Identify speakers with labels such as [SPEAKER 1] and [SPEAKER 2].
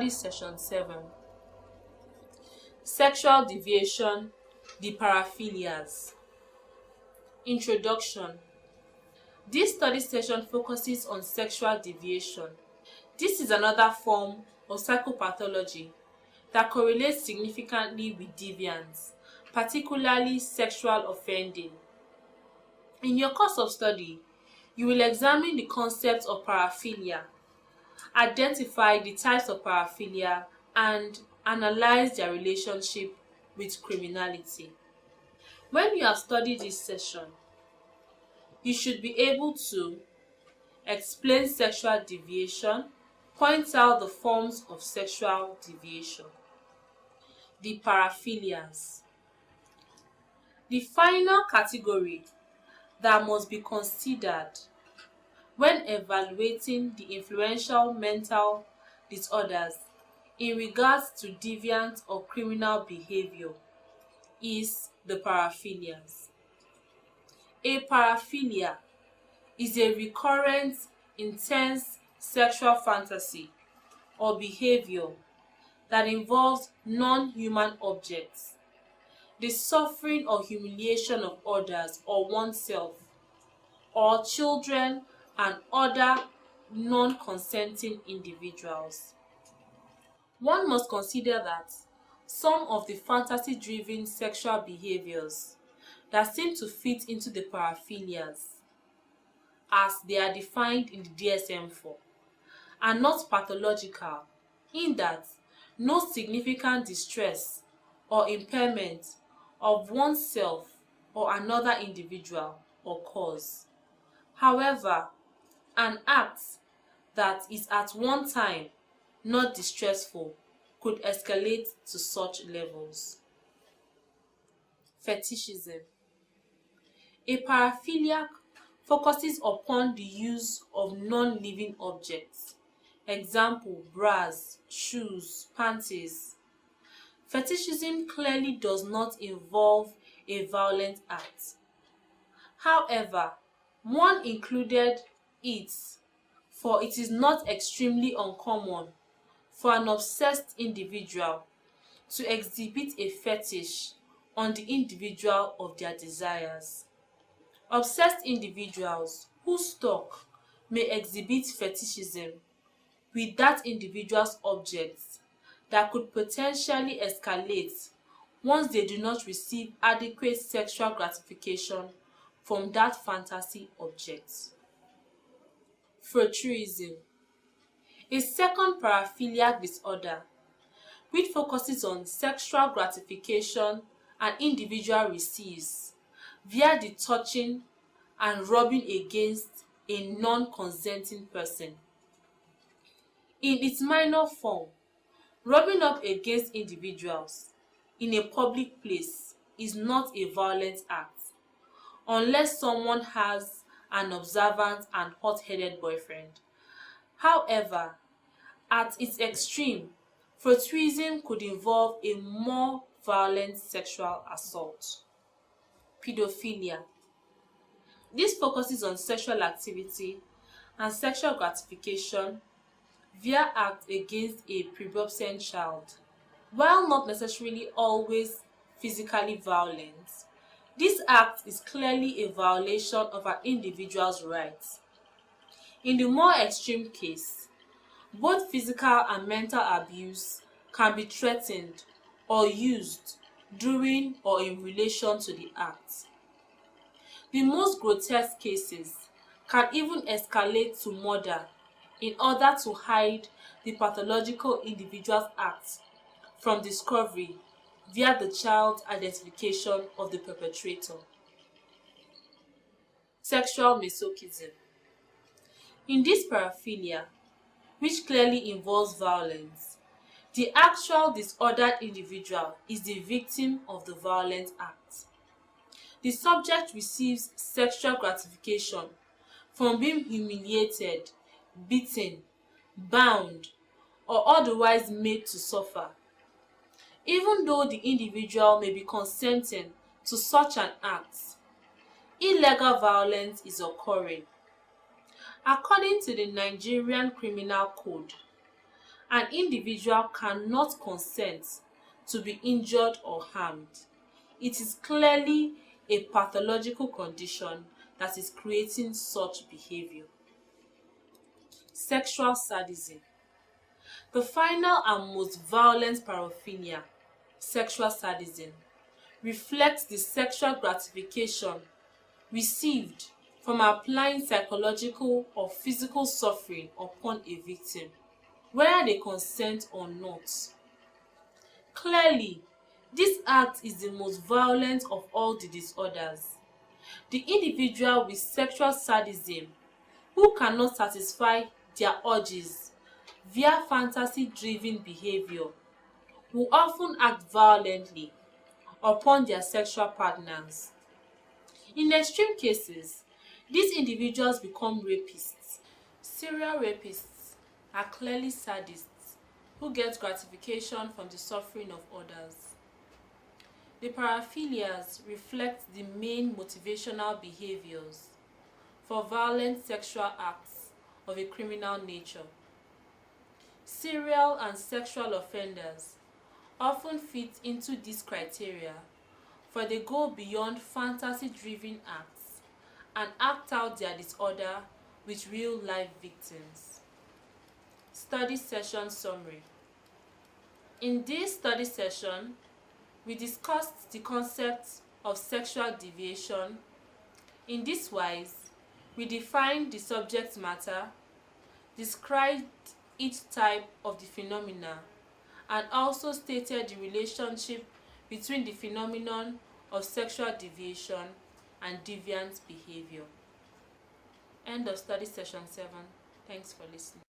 [SPEAKER 1] Study Session 7. Sexual Deviation, the Paraphilias. Introduction. This study session focuses on sexual deviation. This is another form of psychopathology that correlates significantly with deviance, particularly sexual offending. In your course of study, you will examine the concept of paraphilia, identify the types of paraphilia, and analyze their relationship with criminality. When you have studied this session, you should be able to explain sexual deviation, point out the forms of sexual deviation. The paraphilias. The final category that must be considered when evaluating the influential mental disorders in regards to deviant or criminal behavior is the paraphilias. A paraphilia is a recurrent, intense sexual fantasy or behavior that involves non-human objects, the suffering or humiliation of others or oneself, or children and other non-consenting individuals. One must consider that some of the fantasy-driven sexual behaviors that seem to fit into the paraphilias, as they are defined in the DSM-4, are not pathological, in that no significant distress or impairment of oneself or another individual occurs. However, an act that is at one time not distressful could escalate to such levels. Fetishism. A paraphiliac focuses upon the use of non-living objects, example, bras, shoes, panties. Fetishism clearly does not involve a violent act. However, one included it, for it is not extremely uncommon for an obsessed individual to exhibit a fetish on the individual of their desires. Obsessed individuals who stalk may exhibit fetishism with that individual's objects that could potentially escalate once they do not receive adequate sexual gratification from that fantasy object. Frotteurism. A second paraphiliac disorder which focuses on sexual gratification an individual receives via the touching and rubbing against a non-consenting person. In its minor form, rubbing up against individuals in a public place is not a violent act unless someone has an observant and hot-headed boyfriend. However, at its extreme, frotteurism could involve a more violent sexual assault. Pedophilia. This focuses on sexual activity and sexual gratification via acts against a prepubescent child. While not necessarily always physically violent, this act is clearly a violation of an individual's rights. In the more extreme case, both physical and mental abuse can be threatened or used during or in relation to the act. The most grotesque cases can even escalate to murder in order to hide the pathological individual's act from discovery via the child's identification of the perpetrator. Sexual masochism. In this paraphilia, which clearly involves violence, the actual disordered individual is the victim of the violent act. The subject receives sexual gratification from being humiliated, beaten, bound, or otherwise made to suffer. Even though the individual may be consenting to such an act, illegal violence is occurring. According to the Nigerian Criminal Code, An individual cannot consent to be injured or harmed. It is clearly a pathological condition that is creating such behavior. Sexual sadism. The final and most violent paraphernalia, sexual sadism, reflects the sexual gratification received from applying psychological or physical suffering upon a victim, whether they consent or not. Clearly, this act is the most violent of all the disorders. The individual with sexual sadism who cannot satisfy their urges via fantasy-driven behavior will often act violently upon their sexual partners. In extreme cases, these individuals become rapists. Serial rapists are clearly sadists who get gratification from the suffering of others. The paraphilias reflect the main motivational behaviors for violent sexual acts of a criminal nature. Serial and sexual offenders often fit into this criteria, for they go beyond fantasy-driven acts and act out their disorder with real-life victims. Study session summary. In this study session, we discussed the concept of sexual deviation. In this wise, we defined the subject matter, described each type of the phenomena, and also stated the relationship between the phenomenon of sexual deviation and deviant behavior. End of study session 7. Thanks for listening.